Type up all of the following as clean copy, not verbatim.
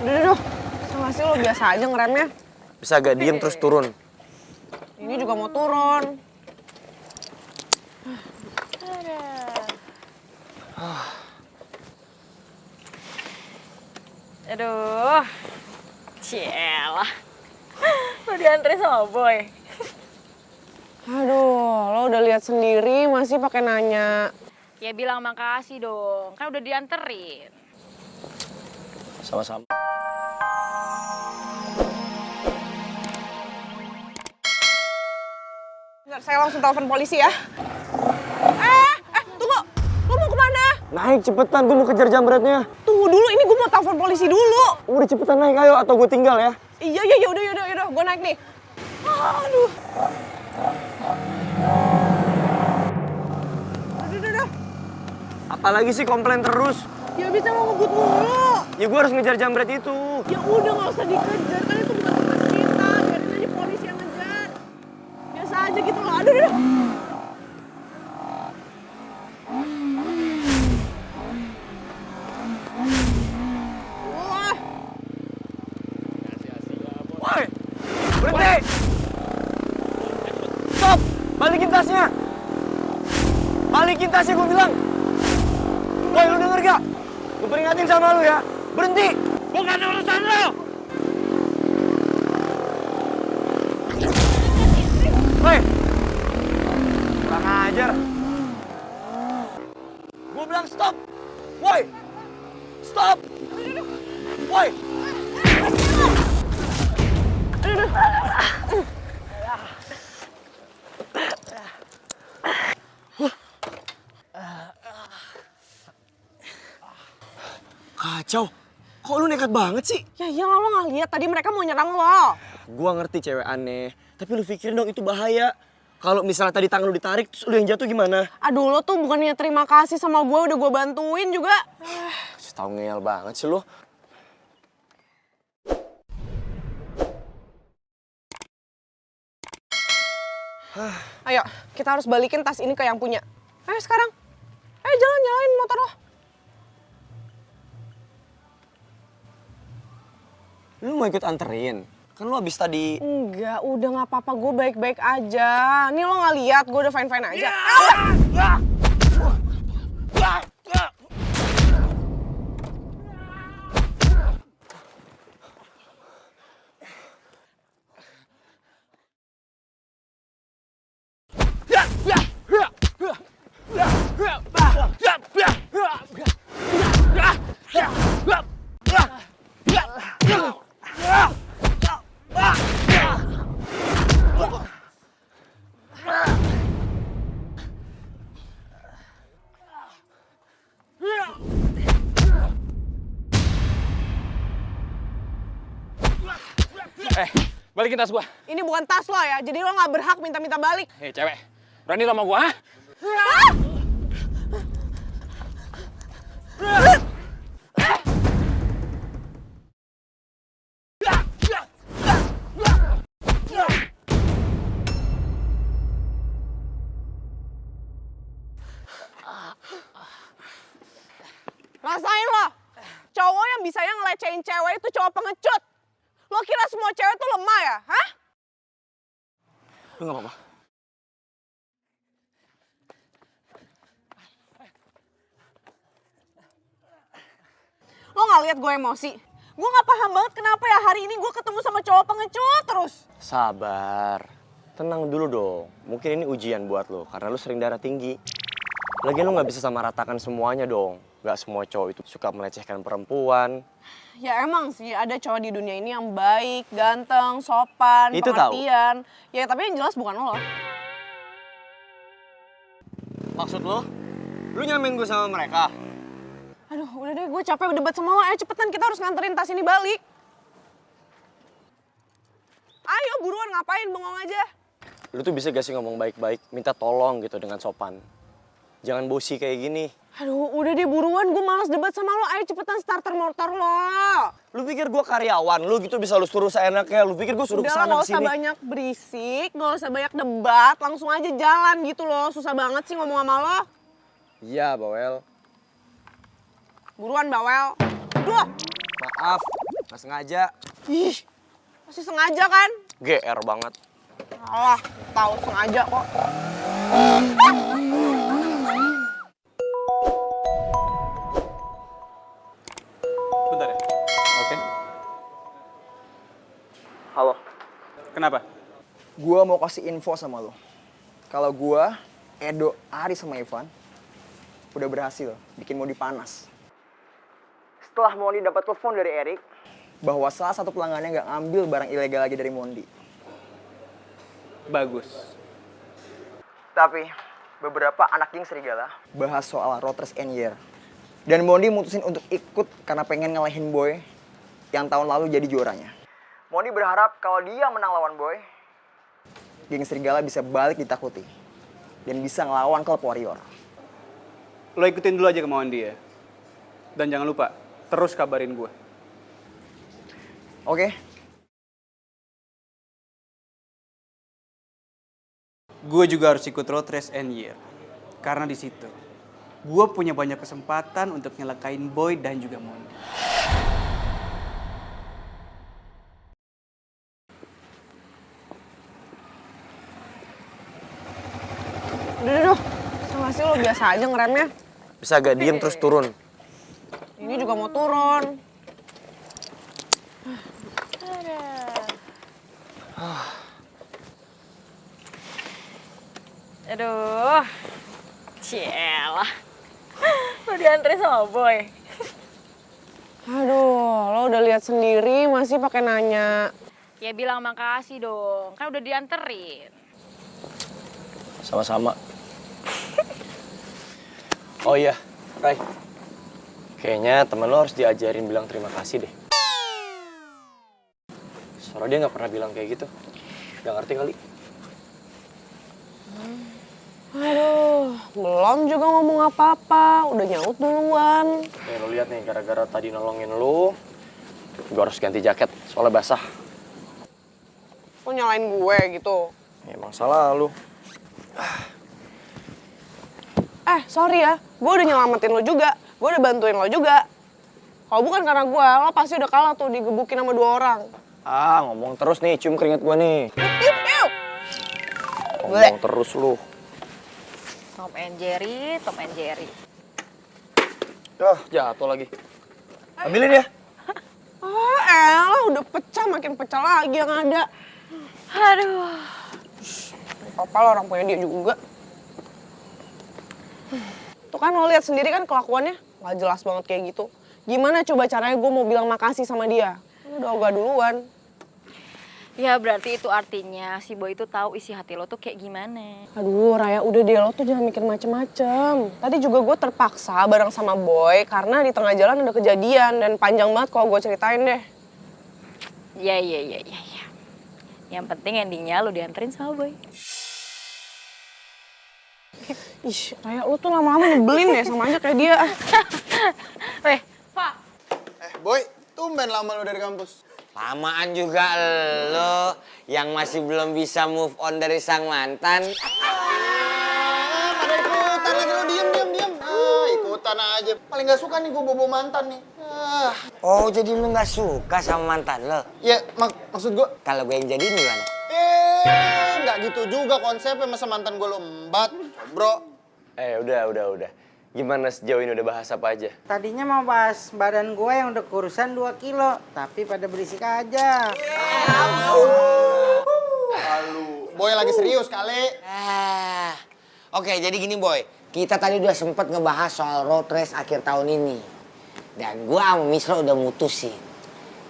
Udah. Sama sih lo biasa aja ngeremnya. Bisa gak diem terus turun? Ini juga mau turun. Aduh, cielah. Lo diantre sama boy. Aduh, lo udah lihat sendiri masih pakai nanya. Ya bilang makasih dong, kan udah dianterin. Sama-sama. Bentar, saya langsung telepon polisi ya. Tunggu. Lo mau kemana? Naik cepetan, gue mau kejar jambretnya. Tunggu dulu, ini gue mau telepon polisi dulu. Udah cepetan naik ayo atau gue tinggal ya. Iya, yaudah. Gue naik nih. Aduh. Udah. Apalagi sih komplain terus? Ya bisa lo ngebut mulu. Ya gue harus ngejar jambret itu. Ya udah nggak usah dikejar, kan itu bukan tugas kita. Biarin aja polisi yang ngejar. Biasa aja gitu loh. Aduh. Wah. Woi, berhenti! Stop! Balikin tasnya! Balikin tasnya gue bilang! Woi, lu denger gak? Gue peringatin sama lu ya. Berhenti! Bukan urusan lu! Woi! Kurang ajar. Gue bilang stop! Woi! Stop! Woi! Kacau. Kok lu nekat banget sih? Ya iyalah lo nggak lihat tadi mereka mau nyerang lo. Gua ngerti cewek aneh, tapi lu pikirin dong itu bahaya. Kalau misalnya tadi tangan lu ditarik, terus lu yang jatuh gimana? Aduh lo tuh bukannya terima kasih sama gue udah gue bantuin juga. Tahu ngeyel banget sih lu. Ayo kita harus balikin tas ini ke yang punya. Ayo sekarang. Ayo jalan nyalain motor lo. Lu mau ikut anterin? Kan lu abis tadi... Enggak, udah nggak apa-apa, gue baik-baik aja. Nih lo nggak lihat, gue udah fine-fine aja. Balikin tas gua. Ini bukan tas lo ya, jadi lo nggak berhak minta-minta balik. Hei cewek, berani lo sama gua, ha? Rasain lo, cowok yang bisanya ngelecehin cewek itu cowok pengecut. Lo kira semua cewek tuh lemah ya, hah? Lu gak apa-apa? Lo gak lihat gue emosi? Gue gak paham banget kenapa ya hari ini gue ketemu sama cowok pengecut terus. Sabar. Tenang dulu dong. Mungkin ini ujian buat lo, karena lu sering darah tinggi. Lagian lu gak bisa sama ratakan semuanya dong. Gak semua cowok itu suka melecehkan perempuan. Ya emang sih ada cowok di dunia ini yang baik, ganteng, sopan, Itu pengertian. Ya tapi yang jelas bukan lo. Maksud lo? Lu nyamain gue sama mereka? Aduh udah deh gue capek debat sama lo. Ayo cepetan kita harus nganterin tas ini balik. Ayo buruan ngapain bengong aja. Lu tuh bisa gak sih ngomong baik-baik, minta tolong gitu dengan sopan. Jangan bosi kayak gini. Aduh udah deh buruan gue malas debat sama lo. Ayo cepetan starter motor lo. Lu pikir gue karyawan, lu gitu bisa lu suruh seenaknya. Lu pikir gue suruh Udah kesana gak usah kesini. banyak berisik, gak usah banyak debat. Langsung aja jalan gitu loh. Susah banget sih ngomong sama lo. Iya, Bawel. Buruan bawel. Duh. Maaf. Nggak sengaja. Ih, pasti sengaja kan? GR banget. Alah, tahu sengaja kok. Bentar ya. Oke. Halo, Kenapa? gua mau kasih info sama lo. Kalau gua, Edo, Ari sama Ivan udah berhasil bikin Mondi panas. Setelah Mondi dapat telepon dari Erik bahwa salah satu pelanggannya nggak ngambil barang ilegal lagi dari Mondi. Bagus. Tapi beberapa anak geng serigala bahas soal road race and year. Dan Mondi mutusin untuk ikut karena pengen ngalahin Boy yang tahun lalu jadi juaranya. Mondi berharap kalau dia menang lawan Boy, geng serigala bisa balik ditakuti dan bisa ngelawan klub Warrior. Lo ikutin dulu aja kemauan dia. Dan jangan lupa, terus kabarin gue. Oke? Gue juga harus ikut road race and year. Karena di situ, gue punya banyak kesempatan untuk nyelakain Boy dan juga Mondi. Udah. Sama sih lo biasa aja ngeremnya. Bisa gak diem terus turun? Ini juga mau turun. Aduh. Cielah. Lo diantri sama Boy. Aduh, lo udah lihat sendiri masih pakai nanya. Ya bilang makasih dong, kan udah dianterin. Sama-sama. Oh iya, Ray. Kayaknya temen lo harus diajarin bilang terima kasih deh. Soalnya dia nggak pernah bilang kayak gitu. Gak ngerti kali. Aduh, belum juga ngomong apa-apa, udah nyaut duluan. Lo lihat nih, gara-gara tadi nolongin lo, gue harus ganti jaket soalnya basah. Lo nyalain gue gitu. Ya, emang salah lo. Sorry ya, gue udah nyelamatin lo juga. Gue udah bantuin lo juga. Kalau bukan karena gue, lo pasti udah kalah tuh digebukin sama 2 orang. Ngomong terus nih, cium keringat gue nih. Iu. Ngomong terus lu. Tom and Jerry, Tom and Jerry. Jatuh lagi. Ambilin ya. Elah udah pecah, makin pecah lagi yang ada. Aduh. Apa lo orang punya dia juga. Tuh kan lo lihat sendiri kan kelakuannya gak jelas banget kayak gitu. Gimana coba caranya gue mau bilang makasih sama dia? Lo udah ogah duluan. Ya berarti itu artinya si Boy itu tahu isi hati lo tuh kayak gimana. Aduh Raya udah deh, lo tuh jangan mikir macem-macem. Tadi juga gue terpaksa bareng sama Boy karena di tengah jalan ada kejadian dan panjang banget kalau gue ceritain deh. Ya. Yang penting endingnya lo dianterin sama Boy. Ih, Raya lo tuh lama-lama nyebelin deh, sama aja kayak dia. Weh, Pak. Boy, tumben lama lo dari kampus. Lamaan juga lo yang masih belum bisa move on dari sang mantan. Pada ikutan lagi lo, diem. Ikutan aja. Paling gak suka nih gue bobo mantan nih. Oh, jadi lu nggak suka sama mantan lo? Ya, maksud gue, Kalau gue yang jadiin gimana? nggak gitu juga konsepnya, masa mantan gue lo embat, bro. Udah. Gimana sejauh ini udah bahas apa aja? Tadinya mau bahas badan gue yang udah kurusan 2 kilo, tapi pada berisik aja. Boy lagi serius kali. Oke, jadi gini Boy. Kita tadi udah sempet ngebahas soal road race akhir tahun ini. Dan gue sama Misro udah mutusin.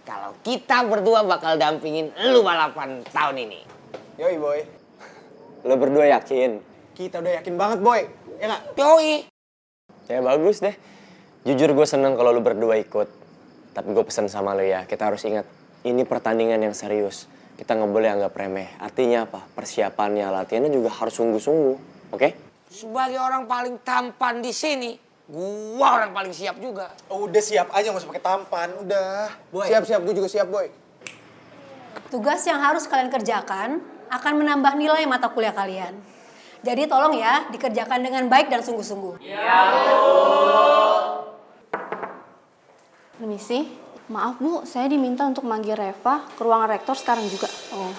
Kalau kita berdua bakal dampingin lu balapan tahun ini. Yoi, Boy. Lo berdua yakin? Kita udah yakin banget, Boy. Ya nggak? Yoi. Ya bagus deh. Jujur gue seneng kalau lo berdua ikut. Tapi gue pesen sama lo ya, kita harus ingat. Ini pertandingan yang serius. Kita nggak boleh anggap remeh. Artinya apa? Persiapannya, latihannya juga harus sungguh-sungguh. Oke? Sebagai orang paling tampan di sini, gua orang paling siap juga. Udah siap aja, nggak usah pakai tampan. Udah. Boy. Siap, gue juga siap, Boy. Tugas yang harus kalian kerjakan akan menambah nilai mata kuliah kalian. Jadi tolong ya, dikerjakan dengan baik dan sungguh-sungguh. Iya, Bu. Permisi. Maaf Bu, saya diminta untuk manggil Reva ke ruangan rektor sekarang juga. Oh,